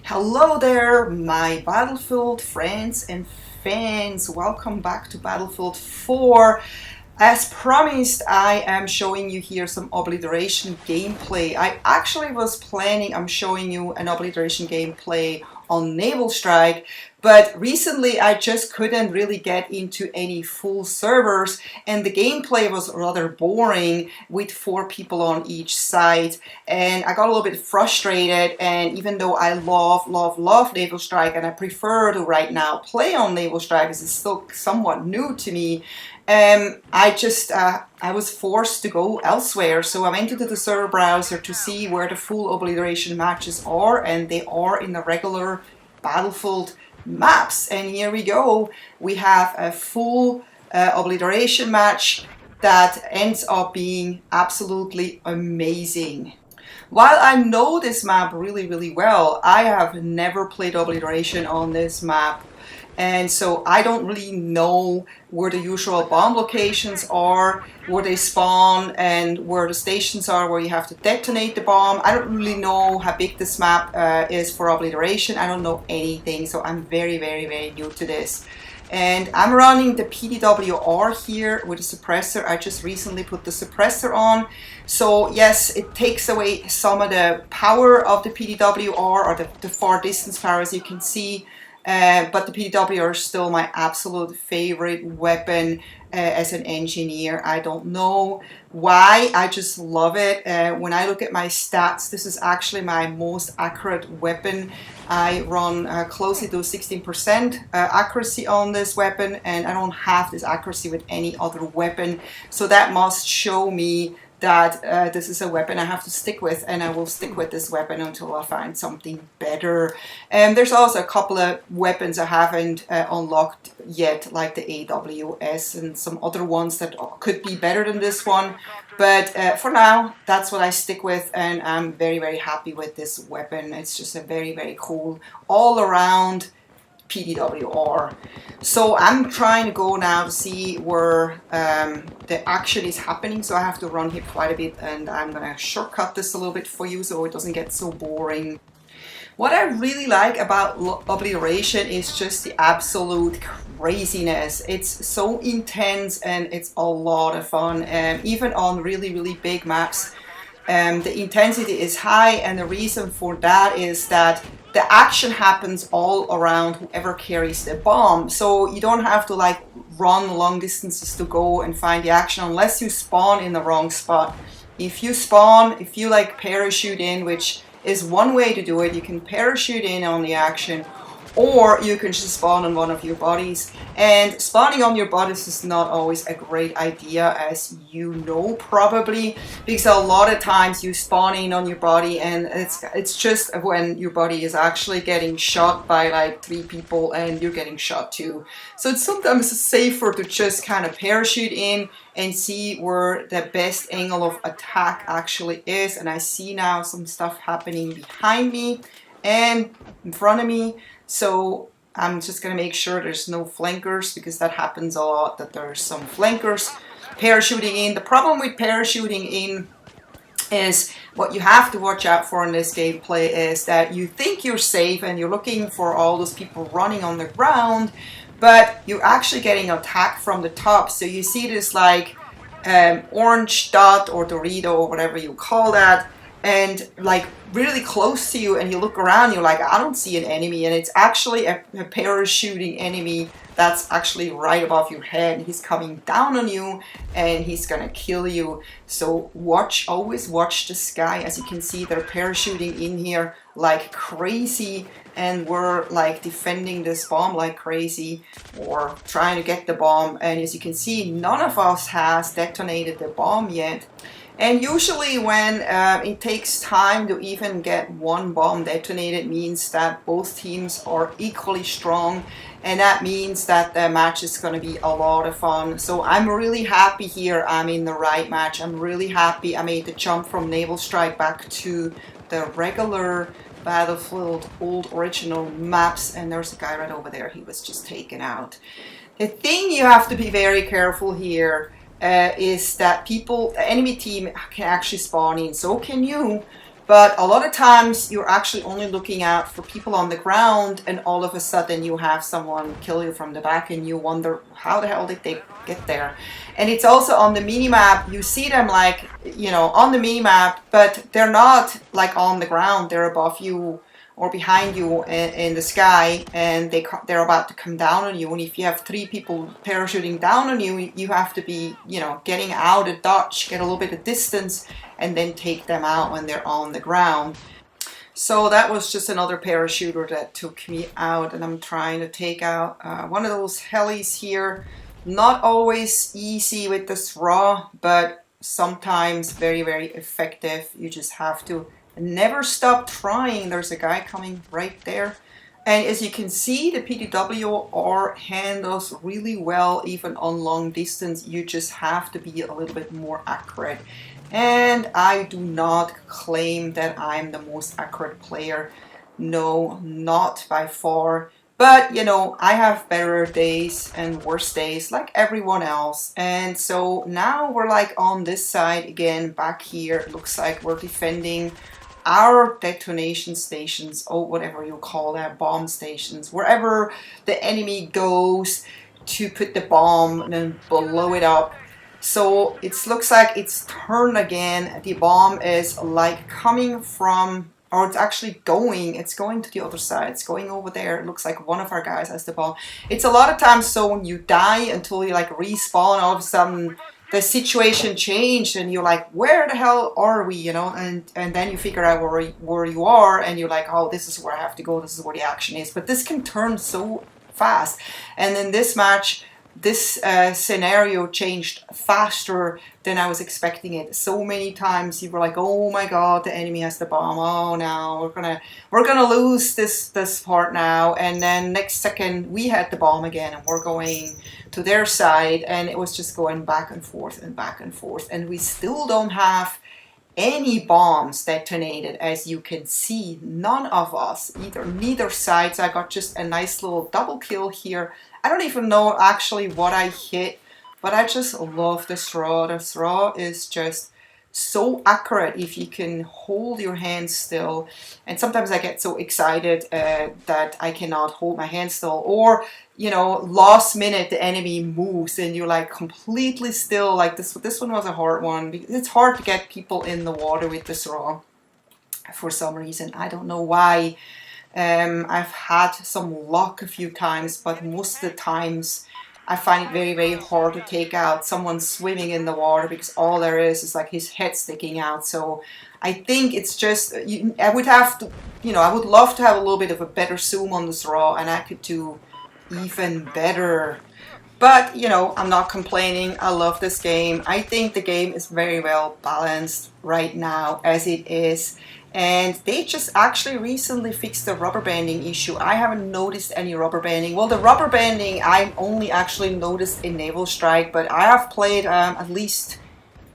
Hello there, my Battlefield friends and fans. Welcome back to Battlefield 4. As promised, I am showing you here some Obliteration gameplay. I actually was planning on showing you an Obliteration gameplay on Naval Strike, but recently I just couldn't really get into any full servers and the gameplay was rather boring with 4 people on each side, and I got a little bit frustrated. And even though I love Naval Strike and I prefer to right now play on Naval Strike as it's still somewhat new to me, I was forced to go elsewhere. So I went into the server browser to see where the full Obliteration matches are, and they are in the regular Battlefield maps. And here we go. We have a full Obliteration match that ends up being absolutely amazing. While I know this map really well, I have never played Obliteration on this map. And so I don't really know where the usual bomb locations are, where they spawn, and where the stations are where you have to detonate the bomb. I don't really know how big this map is for Obliteration. I don't know anything, so I'm very new to this. And I'm running the pdw-r here with a suppressor. I just recently put the suppressor on. So yes, it takes away some of the power of the pdw-r, or the far distance power, as you can see. But the pdw-r is still my absolute favorite weapon as an engineer. I don't know why, I just love it. When I look at my stats, this is actually my most accurate weapon. I run closely to 16% accuracy on this weapon, and I don't have this accuracy with any other weapon. So that must show me that this is a weapon I have to stick with, and I will stick with this weapon until I find something better. And there's also a couple of weapons I haven't unlocked yet, like the AWS and some other ones that could be better than this one. But for now, that's what I stick with, and I'm very happy with this weapon. It's just a very cool all-around pdw-r. So I'm trying to go now to see where the action is happening, so I have to run here quite a bit, and I'm gonna shortcut this a little bit for you so it doesn't get so boring. What I really like about Obliteration is just the absolute craziness. It's so intense and it's a lot of fun, and even on really big maps the intensity is high, and the reason for that is that the action happens all around whoever carries the bomb. So you don't have to like run long distances to go and find the action unless you spawn in the wrong spot. If you like parachute in, which is one way to do it, you can parachute in on the action, or you can just spawn on one of your bodies. And spawning on your bodies is not always a great idea, as you know probably, because a lot of times you spawn in on your body and it's just when your body is actually getting shot by like 3 people and you're getting shot too. So it's sometimes safer to just kind of parachute in and see where the best angle of attack actually is. And I see now some stuff happening behind me and in front of me. So I'm just going to make sure there's no flankers, because that happens a lot, that there's some flankers parachuting in. The problem with parachuting in is what you have to watch out for in this gameplay is that you think you're safe and you're looking for all those people running on the ground, but you're actually getting attacked from the top. So you see this like orange dot or Dorito or whatever you call that, and like really close to you, and you look around, you're like, I don't see an enemy, and it's actually a parachuting enemy that's actually right above your head. He's coming down on you and he's gonna kill you. So always watch the sky. As you can see, they're parachuting in here like crazy, and we're like defending this bomb like crazy, or trying to get the bomb. And as you can see, none of us has detonated the bomb yet. And usually when it takes time to even get one bomb detonated, means that both teams are equally strong, and that means that the match is going to be a lot of fun. So I'm really happy here I'm in the right match. I'm really happy I made the jump from Naval Strike back to the regular Battlefield old original maps. And there's a guy right over there, he was just taken out. The thing you have to be very careful here is that the enemy team can actually spawn in. So can you. But a lot of times you're actually only looking out for people on the ground, and all of a sudden you have someone kill you from the back and you wonder how the hell did they get there. And it's also on the mini-map, you see them like, you know, on the mini-map, but they're not like on the ground, they're above you or behind you in the sky, and they're about to come down on you. And if you have 3 people parachuting down on you, you have to be, you know, getting out a dodge, get a little bit of distance, and then take them out when they're on the ground. So that was just another parachuter that took me out, and I'm trying to take out one of those helis here. Not always easy with this raw, but sometimes very, very effective. You just have to never stop trying. There's a guy coming right there. And as you can see, the pdw-r handles really well, even on long distance. You just have to be a little bit more accurate. And I do not claim that I'm the most accurate player. No, not by far. But, you know, I have better days and worse days like everyone else. And so now we're like on this side again, back here. It looks like we're defending our detonation stations, or whatever you call that, bomb stations, wherever the enemy goes to put the bomb and then blow it up. So it looks like it's turned again. The bomb is like coming from, or it's actually going, it's going to the other side, it's going over there. It looks like one of our guys has the bomb. It's a lot of times so when you die until you like respawn, all of a sudden the situation changed and you're like, where the hell are we, you know? And then you figure out where you are, and you're like, oh, this is where I have to go, this is where the action is. But this can turn so fast. And in this match, this scenario changed faster than I was expecting it. So many times you were like, oh my god, the enemy has the bomb, oh no, we're gonna lose this part now. And then next second we had the bomb again and we're going to their side, and it was just going back and forth and back and forth, and we still don't have any bombs detonated. As you can see, none of us, neither sides. I got just a nice little double kill here. I don't even know actually what I hit, but I just love this raw. This raw is just so accurate if you can hold your hand still. And sometimes I get so excited that I cannot hold my hand still, or you know, last minute the enemy moves and you're like completely still. Like this one was a hard one because it's hard to get people in the water with this raw for some reason. I don't know why. I've had some luck a few times, but most of the times I find it very, very hard to take out someone swimming in the water because all there is like his head sticking out. So I think it's just, I would have to, you know, I would love to have a little bit of a better zoom on this raw, and I could do even better. But, you know, I'm not complaining. I love this game. I think the game is very well balanced right now as it is. And they just actually recently fixed the rubber banding issue. I haven't noticed any rubber banding. Well, the rubber banding I only actually noticed in Naval Strike, but I have played at least,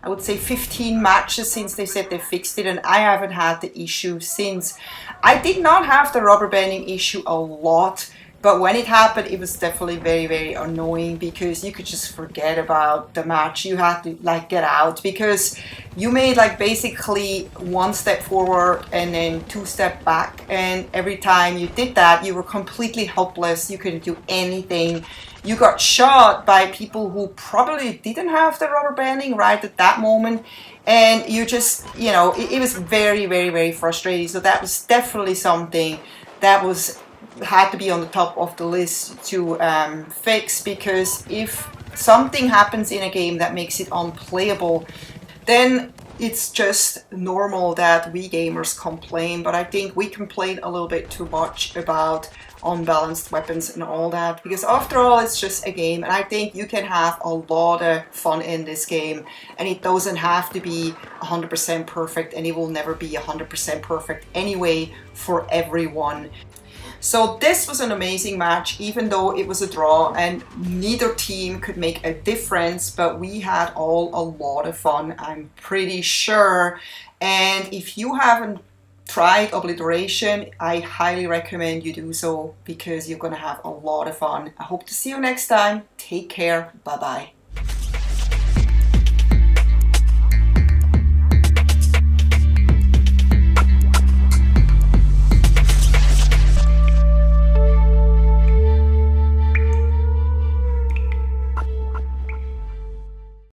I would say 15 matches since they said they fixed it, and I haven't had the issue since. I did not have the rubber banding issue a lot, but when it happened, it was definitely very, very annoying because you could just forget about the match. You had to like get out because you made like basically 1 step forward and then 2 steps back. And every time you did that, you were completely helpless. You couldn't do anything. You got shot by people who probably didn't have the rubber banding right at that moment. And you just, you know, it was very, very, very frustrating. So that was definitely something that had to be on the top of the list to fix, because if something happens in a game that makes it unplayable, then it's just normal that we gamers complain. But I think we complain a little bit too much about unbalanced weapons and all that, because after all it's just a game, and I think you can have a lot of fun in this game, and it doesn't have to be 100% perfect, and it will never be 100% perfect anyway for everyone. So this was an amazing match, even though it was a draw and neither team could make a difference, but we had all a lot of fun, I'm pretty sure. And if you haven't tried Obliteration, I highly recommend you do so because you're going to have a lot of fun. I hope to see you next time. Take care. Bye-bye.